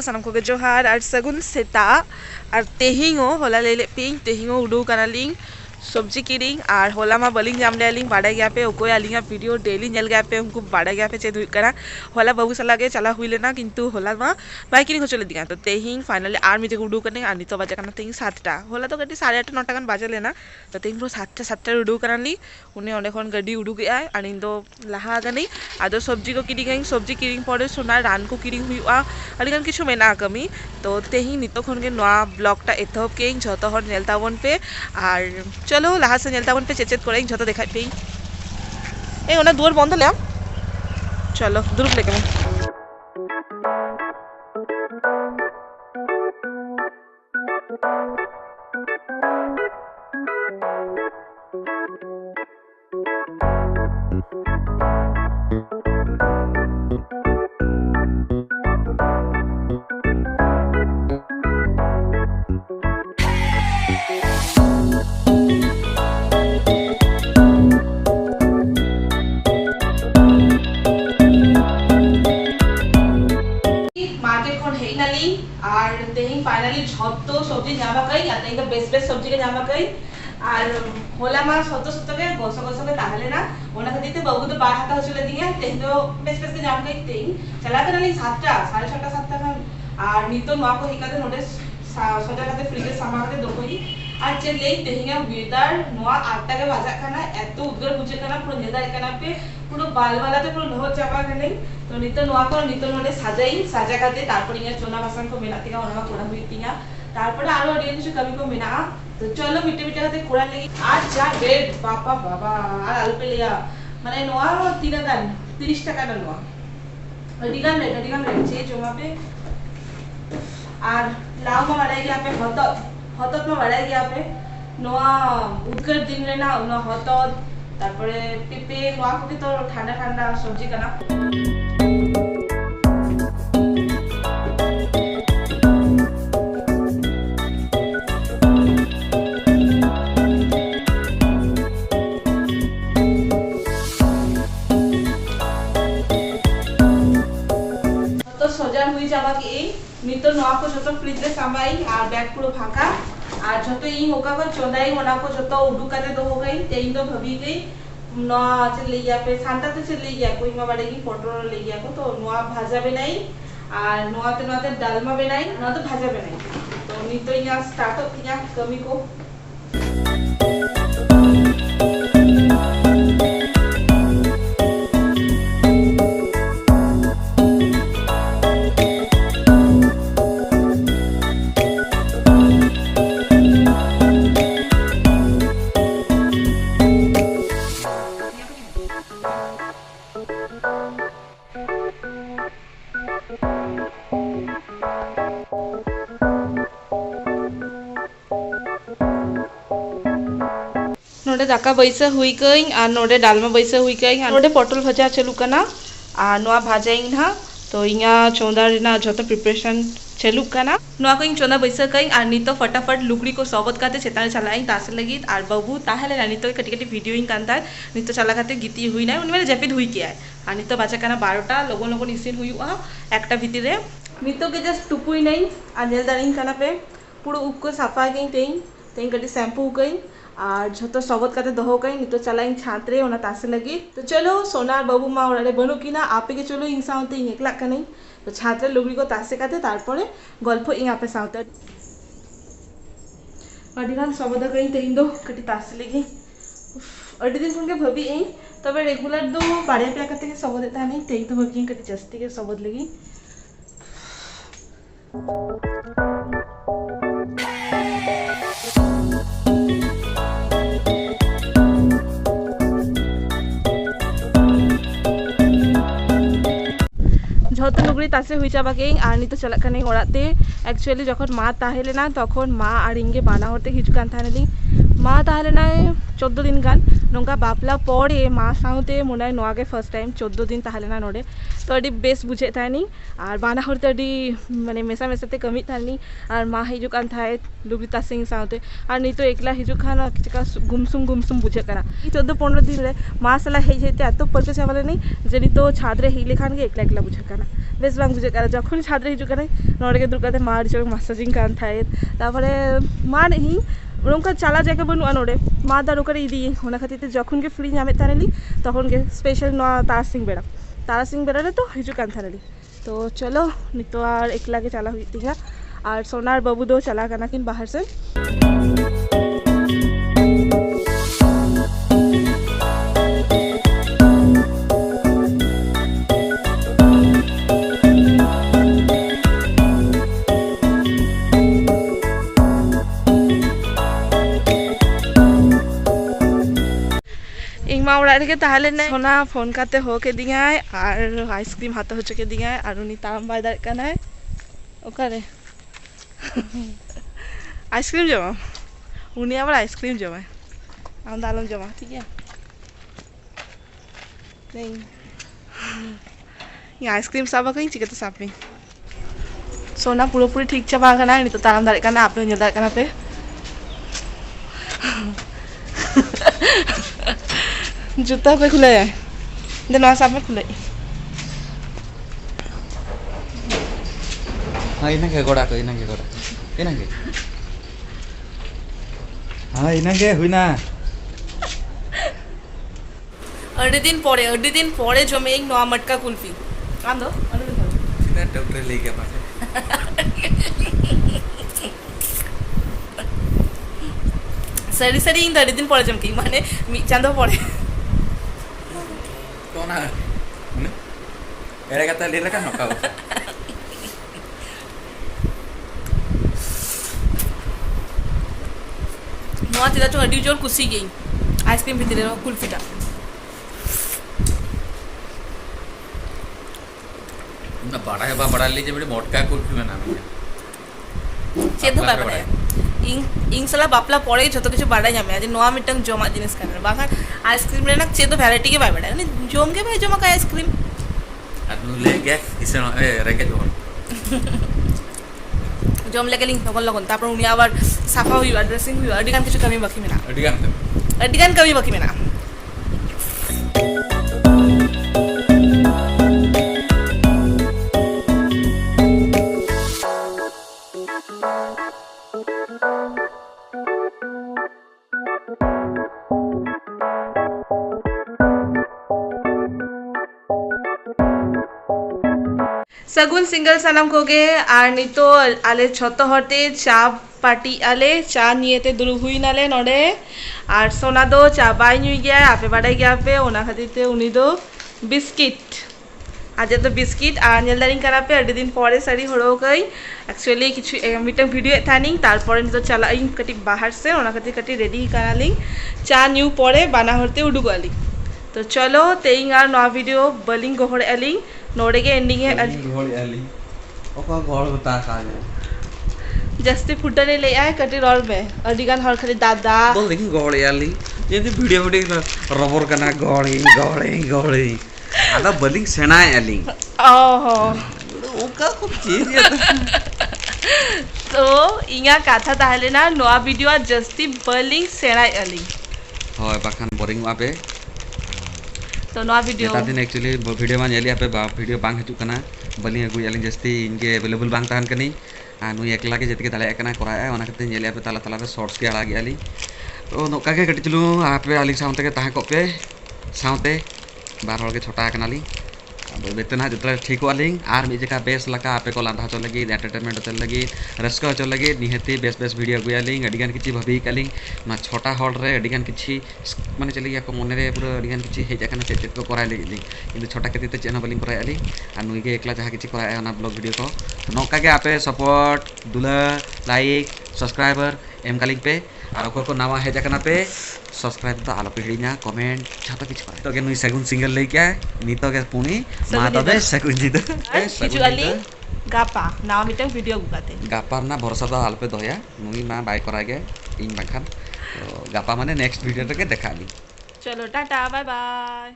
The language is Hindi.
सानम को जोहार और सगुन सेता और तेहिंगो होला ले पे तेहिंगो उडू कनालिंग सब्जी किरिंग और होला मा बलिंग जाम लेलिंग बाड़ा गया पे ओको आलिंगा वीडियो डेली नेल गया पे उनको बाड़ा गया पे चेद हुई करा होला बाबू सला के चला हुई लेना किंतु होला मा बाई किरिंग चले दिया तो तेहिंग फाइनली आर मिते उडू करने आनी तो बाजा करना तेहिंग 7टा होला तो गड्डी 8:30 9टा गान बाजा लेना तो तेहिंग पुरो 7टा उडू करानी उन्हें ओंडे खन गड्डी उडू गया आनी तो लाहा गनी आदो सब्जी को किरिंग सब्जी किरिंग पड़े सोना रान को किरिंग हुआ अड़ी गान किछु मेना कमी तो तेहिंग नितो खन के नवा ब्लॉगटा एथब के झतो हर नेलता बन पे और चलो लाहा से नेलता बन पे चेचेत करे झतो देखा पे ए ओना दुआर बंद ले चलो दुरुप लेके और तेहिंग फाइनली झतो सब्जी जामा कई या तेहिंग बेस्ट सब्जी के जामा कई और होला मा सतो सतो के गोसो गोसो के ताहले ना ओना खातिर ते बाबू तो बाहर हाता होचले दिया तेहिंग तो बेस्ट के जामा कई तेहिंग चला के नली 7टा 6:30 7टा का और नीतो मा को हिकाते नोटे सजा खाते फ्रिज सामा खाते दोकोई और चले तेहिंग वेदर नोआ 8टा के बाजा खाना एतो उद्गर बुझे खाना पुरो नेदार खाना पे पुरो बाल वाला ते पुरो लहर चापा खाने तो नितो नोआ को नितो नोटे साजाई साजा खाते तारपर इया चोना बासन को मेना तिगा ओना कोड़ा हुईतिया तारपर आरो अडियन কিছু कमी को मेना तो चलो मिटे मिटे खाते कोड़ा लगी आज जा रेट बापा बाबा আর আলু পেলিয়া মানে নোয়া 3 গান 30 টাকা না নোয়া अडिगान रे जे जोमा पे और लाव में बढ़ाई गया पे हतत में बढ़ाई गया पे नोआ उदकर दिन रे ना न हतत तारपरे पेपे नोआ को तो ठंडा ठंडा सब्जी कना तो सजा हुई जावा की नितो नोआ को जतो फ्रिज रे सामाई और बैग पुरो फाका और जतो ई होका को चोंदाई ओना को जतो उडू काते दो हो गई तेई तो भभी गई नोआ चले गया पे सांता तो चले गया कोई मा बाड़ेगी फोटो ले गया को तो नोआ भाजा बनाई और नोआ ते डालमा बनाई ना तो भाजा बनाई तो नितो यहां स्टार्ट हो किया कमी को नोडे दाका बैसा हुई गई और नोडे डालमा बैसा हुई गई और नोडे पटल भजा चलू कना और नोआ भाजाई ना तो इया चौंदा रेना जतो प्रिपरेशन चलू कना नोआ को इन चौंदा बैसा गई और नी तो फटाफट लुकड़ी को सबत काते चेताने चलाई तासे लगी और बाबू ताहले नी तो कटी कटी वीडियो इन कांता नी तो चला खाते गीती हुई ना उन मेरे जपिद हुई किया और नी तो बाचा कना 12टा लोगों लोगों इसिन हुई एकटा भितरे नी तो के जस्ट टुपुई नहीं और नेल दारिंग कना पे पूरा उप को साफा गई तेई कटी शैम्पू गई और जो सबत काते दहो गई नी तो चलाई छात्रे ओना तासे लगी तो चलो सोनार बाबू मा ओरारे बनो किना आपे के चलो इन साउते एकला कनै तो छात्रे लुगड़ी को तासे काते तारपरे गल्प इन आपे साउते अडिगान सबद गई तेई दो कटी तासे लगी अडी दिन के भबी ए तबे रेगुलर दो बाड़े पे काते के सबद देता नहीं तेई तो भबी कटी जस्ती के सबद लगी झोतो लुगड़ी तासे हुई चाबा के और नी तो चला कने ओड़ाते एक्चुअली जखन मा ताहेलेना तखन मा और इंगे बाना होते हिजुकान थानेली मा ताहेलेना 14 दिन गान नोंका बापला पड़े मा साउते मोनाय नोआगे फर्स्ट टाइम 14 दिन ताहलेना नोडे तो अडी बेस बुझे थानी और बाना हर अडी माने मेसा मेसाते कमी थानी और मा हिजु कान थाए लुबिता सिंह साउते और नी तो एकला हिजु खाना चिका गुमसुम बुझे करा 14-15 दिन रे मा सला हेज हेते एतो परके चावले नहीं जे नी तो छादरे हिले खान के एकला एकला बुझे करा बेस बांग बुझे करा जखन छादरे हिजु करा नोडे के दुकाते मार चो मसाजिंग कान थाए तारपरे मा नहीं उनका चला जाके बनुआ नोडे मा दारू करे इदी होना खातिर जखन के फ्री नामे तारेली तखन के स्पेशल न तारा सिंह बेड़ा रे तो हिजु कान थारेली तो चलो नितो और एकला के चला हुई थी और सोनार बाबू दो चला करना किन बाहर से मा उड़ा के ताहले ने सोना फोन काते हो के दिया है और आइसक्रीम हाथ हो चुके दिया है और उनी ताम बाय दाड़ कना है ओकरे आइसक्रीम जमा उनी आबार आइसक्रीम जमा आम दालम जमा ठीक है नहीं ये आइसक्रीम साबा कहीं चिकते सापी सोना पूरी ठीक चाबा कना है नहीं तो ताम दाड़ कना आपे दाड़ कना पे जूता पे खुले है दिन साहब में खुले हाँ इना के गोड़ा को इना के हाँ इना के हुई ना अड्डी दिन पड़े जमे एक नवा मटका कुल्फी काम दो सीधा डॉक्टर लेके पासे सरी इन अड्डी दिन पड़े जमकी माने मी चांदो पड़े कौन है एरे कता ले रखा नका नवा तिदा तो अड्डी जोर कुसी गई आइसक्रीम भितरे कुल्फीटा ना बड़ा लीजिए बड़े मोटका कुल्फी में नाम चेदो बाबा इंग सला बापला पड़े जो किछु बाड़ा जामे आज नवा मिटंग जमा जिनिस खाना बाखान आइसक्रीम रे ना चेदो वैरायटी के बाय बाड़ा ने जोम के भाई जमा का आइसक्रीम आदनु ले गे इसे रेके जो जोम लेके लिंग लगन तापर उनी आबार साफा हुई ड्रेसिंग हुई अडिगान किछु कमी बाकी में ना अडिगान कमी बाकी में ना सगुन सिंगल सनम को गे और नितो आले छतो हटे चा पार्टी आले चा नियेते दुरु हुई नाले नोडे और सोना दो चा बाय नुई गया आपे बाड़ाई गया पे ओना खातिर उनी दो बिस्किट आज तो बिस्किट और नेलदारिंग करा पे अड्डी दिन परे सारी हड़ो गई एक्चुअली किछु मिटंग वीडियो थानी तारपरे नितो चला इन कटी बाहर से ओना खातिर कटी रेडी कराली चा न्यू परे बाना हरते उडुगाली तो चलो तेइंग और नवा वीडियो बलिंग गोहड़ एली नोड़े के एंडिंग है घोड़ी आली ओका घोड़ बता का जस्ती फुटने ले आए कटी रोल में अडिगान हर खाली दादा बोल देखी घोड़ी आली ये वीडियो रबर कना घोड़ी आदा बलिंग सेनाय आली ओहो ओका खूब चीज ये तो इंगा कथा ताहले ना नवा वीडियो जस्ती बलिंग सेनाय आली होय बाखान बोरिंग वापे तो नवा वीडियो दिन एक्चुअली वीडियो में नेली आपे वीडियो बांग हिजू कना बलिंग अगु यालिंग जस्ती इनके अवेलेबल बांग ताहन कनी आ नुई एकला के जति के दाले कना कराया ओना कते नेली आपे ताला ताला रे शॉर्ट्स के आड़ा गेली तो नोका के कटि चलू आपे आलिंग साउंते के ताहा कोपे साउंते बार हल के छोटा कनाली अब बेतना जतरा ठीक वालिंग आर मी जका बेस लका आपे को लांधा चल लगी एंटरटेनमेंट चल लगी रस्का चल लगी निहती बेस वीडियो गुयालिंग अडिगान किछि भबी कालिंग ना छोटा हॉल रे अडिगान किछि माने चली या को मने रे पूरा अडिगान किछि हे जका चेक को कराय लगी किंतु छोटा केते चैनल बलिंग कराय आली आ नुई के एकला जहा किछि कराय ना ब्लॉग वीडियो को तो नोका के आपे सपोर्ट दुला लाइक सब्सक्राइबर एम कालिंग पे और को नवा हे जका पे सब्सक्राइब तो आलो पे हिड़ीना कमेंट छातो किछ करे तो के नुई सगुन सिंगल ले क्या नीतो के पुनी मा तबे सगुन जी तो किछु आली गापा नाव मिटंग वीडियो गुकाते गापा ना भरोसा तो आलपे दया नुई मा बाय करागे इन बाखान तो गापा माने नेक्स्ट वीडियो तक देखाली चलो टाटा बाय बाय।